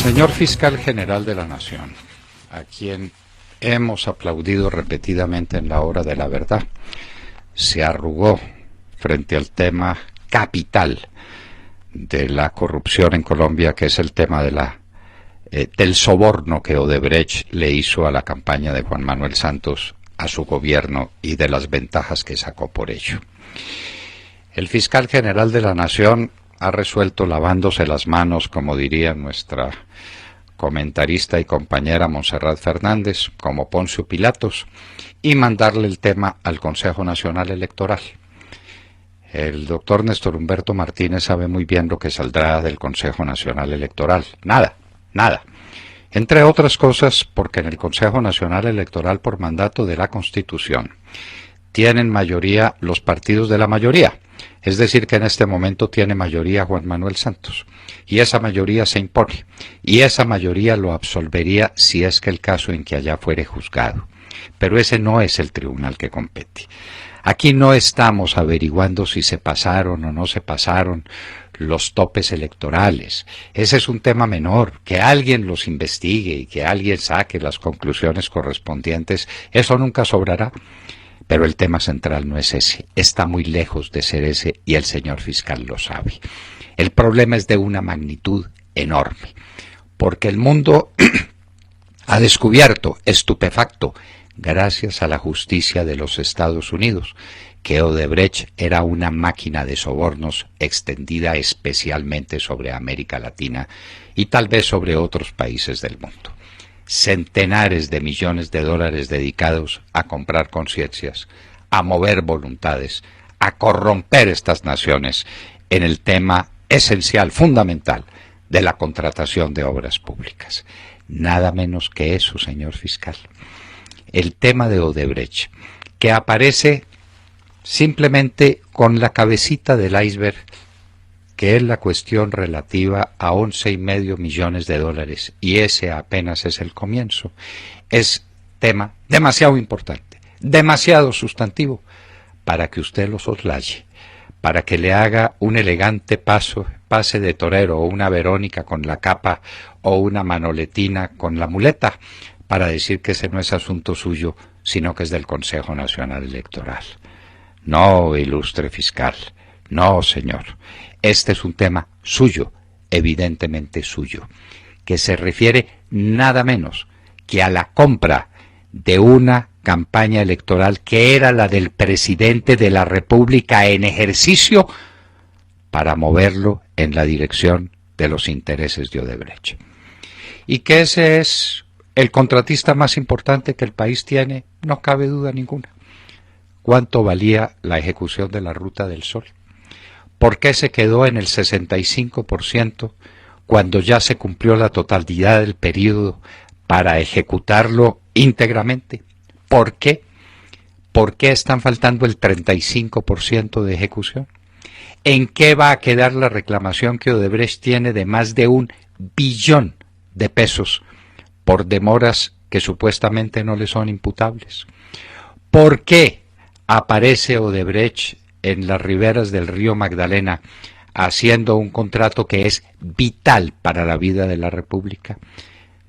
Señor Fiscal General de la Nación, a quien hemos aplaudido repetidamente en la hora de la verdad, se arrugó frente al tema capital de la corrupción en Colombia, que es el tema de del soborno que Odebrecht le hizo a la campaña de Juan Manuel Santos, a su gobierno, y de las ventajas que sacó por ello. El Fiscal General de la Nación ha resuelto lavándose las manos, como diría nuestra comentarista y compañera Montserrat Fernández, como Poncio Pilatos, y mandarle el tema al Consejo Nacional Electoral. El doctor Néstor Humberto Martínez sabe muy bien lo que saldrá del Consejo Nacional Electoral. Nada. Entre otras cosas, porque en el Consejo Nacional Electoral, por mandato de la Constitución, tienen mayoría los partidos de la mayoría. Es decir, que en este momento tiene mayoría Juan Manuel Santos. Y esa mayoría se impone. Y esa mayoría lo absolvería si es que el caso en que allá fuere juzgado. Pero ese no es el tribunal que compete. Aquí no estamos averiguando si se pasaron o no se pasaron los topes electorales. Ese es un tema menor. Que alguien los investigue y que alguien saque las conclusiones correspondientes, eso nunca sobrará. Pero el tema central no es ese, está muy lejos de ser ese y el señor fiscal lo sabe. El problema es de una magnitud enorme, porque el mundo ha descubierto, estupefacto, gracias a la justicia de los Estados Unidos, que Odebrecht era una máquina de sobornos extendida especialmente sobre América Latina y tal vez sobre otros países del mundo. Centenares de millones de dólares dedicados a comprar conciencias, a mover voluntades, a corromper estas naciones en el tema esencial, fundamental, de la contratación de obras públicas. Nada menos que eso, señor fiscal. El tema de Odebrecht, que aparece simplemente con la cabecita del iceberg, que es la cuestión relativa a 11,5 millones de dólares, y ese apenas es el comienzo. Es tema demasiado importante, demasiado sustantivo, para que usted lo soslaye, para que le haga un elegante pase de torero, o una Verónica con la capa, o una Manoletina con la muleta, para decir que ese no es asunto suyo, sino que es del Consejo Nacional Electoral. No, ilustre fiscal, no, señor. Este es un tema suyo, evidentemente suyo, que se refiere nada menos que a la compra de una campaña electoral que era la del presidente de la República en ejercicio para moverlo en la dirección de los intereses de Odebrecht. Y que ese es el contratista más importante que el país tiene, no cabe duda ninguna. ¿Cuánto valía la ejecución de la Ruta del Sol? ¿Por qué se quedó en el 65% cuando ya se cumplió la totalidad del periodo para ejecutarlo íntegramente? ¿Por qué? ¿Por qué están faltando el 35% de ejecución? ¿En qué va a quedar la reclamación que Odebrecht tiene de más de 1 billón de pesos por demoras que supuestamente no le son imputables? ¿Por qué aparece Odebrecht en las riberas del río Magdalena haciendo un contrato que es vital para la vida de la República?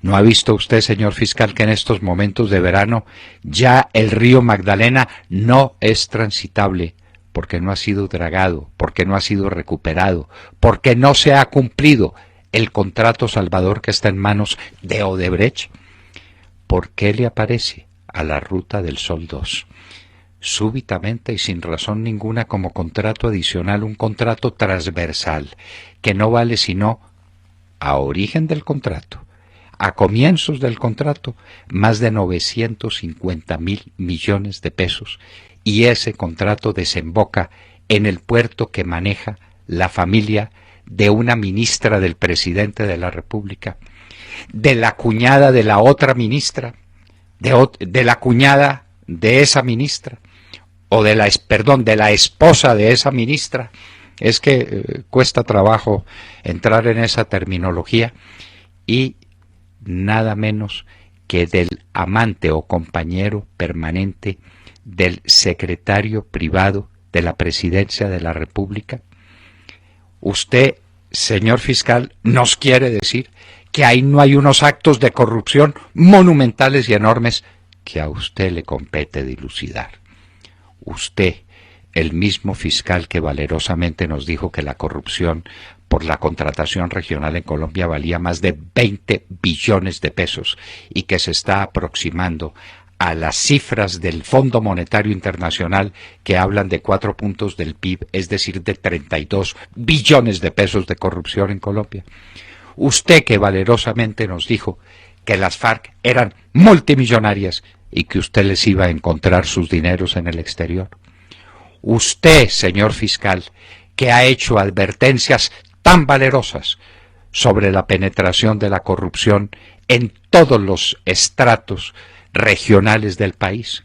¿No ha visto usted, señor fiscal, que en estos momentos de verano ya el río Magdalena no es transitable porque no ha sido dragado, porque no ha sido recuperado, porque no se ha cumplido el contrato salvador que está en manos de Odebrecht? ¿Por qué le aparece a la Ruta del Sol 2? Súbitamente y sin razón ninguna como contrato adicional, un contrato transversal que no vale sino a origen del contrato, a comienzos del contrato, más de 950,000 millones de pesos, y ese contrato desemboca en el puerto que maneja la familia de una ministra del presidente de la República, de la cuñada de la otra ministra, de la cuñada de esa ministra, o de la esposa de esa ministra. Es que cuesta trabajo entrar en esa terminología. Y nada menos que del amante o compañero permanente del secretario privado de la Presidencia de la República. Usted, señor fiscal, nos quiere decir que ahí no hay unos actos de corrupción monumentales y enormes que a usted le compete dilucidar. Usted, el mismo fiscal que valerosamente nos dijo que la corrupción por la contratación regional en Colombia valía más de 20 billones de pesos y que se está aproximando a las cifras del Fondo Monetario Internacional que hablan de 4 puntos del PIB, es decir, de 32 billones de pesos de corrupción en Colombia. Usted que valerosamente nos dijo que las FARC eran multimillonarias y que usted les iba a encontrar sus dineros en el exterior. Usted, señor fiscal, que ha hecho advertencias tan valerosas sobre la penetración de la corrupción en todos los estratos regionales del país.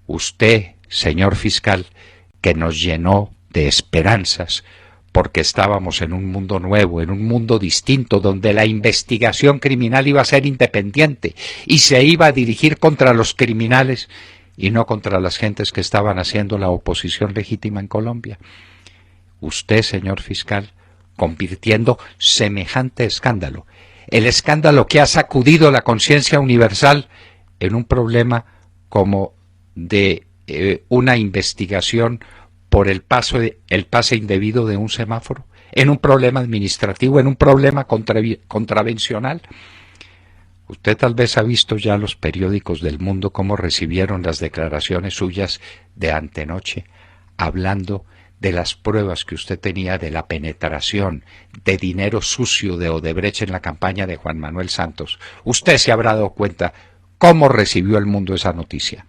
Usted, señor fiscal, que nos llenó de esperanzas porque estábamos en un mundo nuevo, en un mundo distinto, donde la investigación criminal iba a ser independiente y se iba a dirigir contra los criminales y no contra las gentes que estaban haciendo la oposición legítima en Colombia. Usted, señor fiscal, convirtiendo semejante escándalo, el escándalo que ha sacudido la conciencia universal, en un problema como de una investigación por el pase indebido de un semáforo, en un problema administrativo, en un problema contravencional. Usted tal vez ha visto ya los periódicos del mundo cómo recibieron las declaraciones suyas de antenoche, hablando de las pruebas que usted tenía de la penetración de dinero sucio de Odebrecht en la campaña de Juan Manuel Santos. Usted se habrá dado cuenta cómo recibió el mundo esa noticia.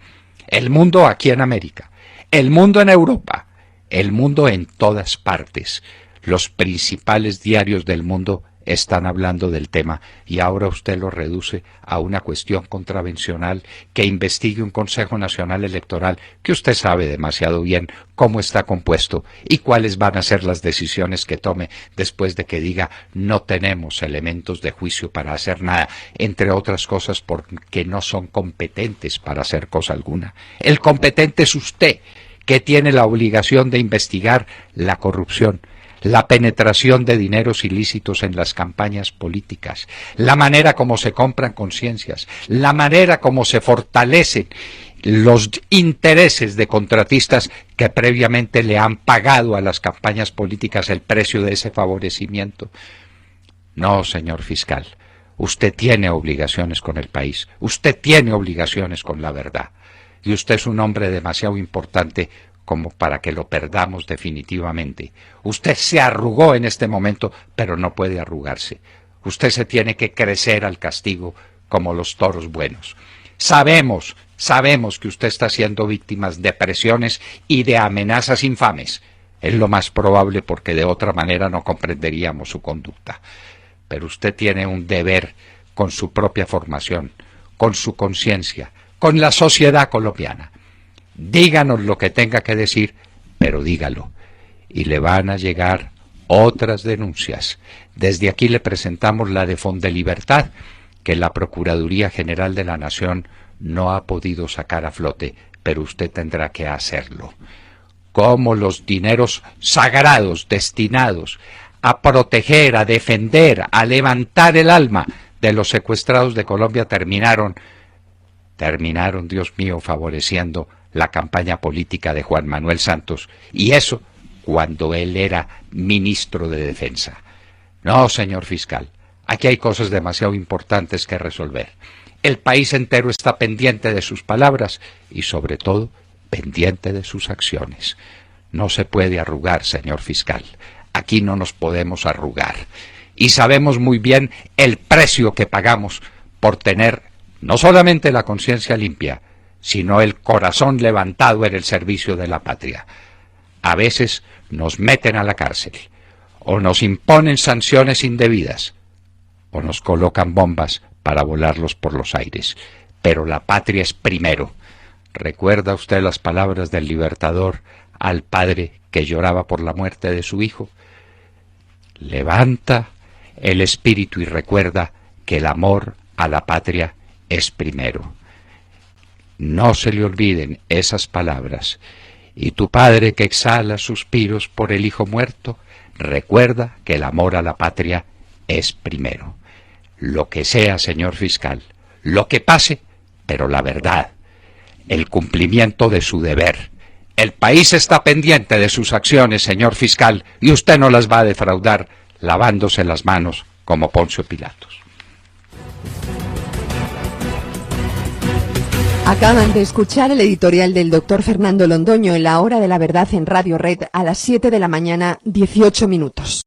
El mundo aquí en América, el mundo en Europa, el mundo en todas partes. Los principales diarios del mundo están hablando del tema y ahora usted lo reduce a una cuestión contravencional que investigue un Consejo Nacional Electoral que usted sabe demasiado bien cómo está compuesto y cuáles van a ser las decisiones que tome después de que diga no tenemos elementos de juicio para hacer nada, entre otras cosas porque no son competentes para hacer cosa alguna. El competente es usted, que tiene la obligación de investigar la corrupción, la penetración de dineros ilícitos en las campañas políticas, la manera como se compran conciencias, la manera como se fortalecen los intereses de contratistas que previamente le han pagado a las campañas políticas el precio de ese favorecimiento. No, señor fiscal, usted tiene obligaciones con el país, usted tiene obligaciones con la verdad, y usted es un hombre demasiado importante como para que lo perdamos definitivamente. Usted se arrugó en este momento, pero no puede arrugarse. Usted se tiene que crecer al castigo como los toros buenos. Sabemos que usted está siendo víctima de presiones y de amenazas infames. Es lo más probable porque de otra manera no comprenderíamos su conducta. Pero usted tiene un deber con su propia formación, con su conciencia, con la sociedad colombiana. Díganos lo que tenga que decir, pero dígalo. Y le van a llegar otras denuncias. Desde aquí le presentamos la de Fondelibertad, que la Procuraduría General de la Nación no ha podido sacar a flote, pero usted tendrá que hacerlo. Cómo los dineros sagrados destinados a proteger, a defender, a levantar el alma de los secuestrados de Colombia terminaron, Dios mío, favoreciendo la campaña política de Juan Manuel Santos, y eso cuando él era ministro de Defensa. No, señor fiscal, aquí hay cosas demasiado importantes que resolver. El país entero está pendiente de sus palabras y, sobre todo, pendiente de sus acciones. No se puede arrugar, señor fiscal. Aquí no nos podemos arrugar. Y sabemos muy bien el precio que pagamos por tener no solamente la conciencia limpia, sino el corazón levantado en el servicio de la patria. A veces nos meten a la cárcel, o nos imponen sanciones indebidas, o nos colocan bombas para volarlos por los aires. Pero la patria es primero. ¿Recuerda usted las palabras del Libertador al padre que lloraba por la muerte de su hijo? Levanta el espíritu y recuerda que el amor a la patria es primero. No se le olviden esas palabras. Y tu padre que exhala suspiros por el hijo muerto, recuerda que el amor a la patria es primero. lo que sea, señor fiscal, lo que pase, pero la verdad, el cumplimiento de su deber. El país está pendiente de sus acciones, señor fiscal, y usted no las va a defraudar lavándose las manos como Poncio Pilatos. Acaban de escuchar el editorial del doctor Fernando Londoño en La Hora de la Verdad en Radio Red a las 7 de la mañana, 18 minutos.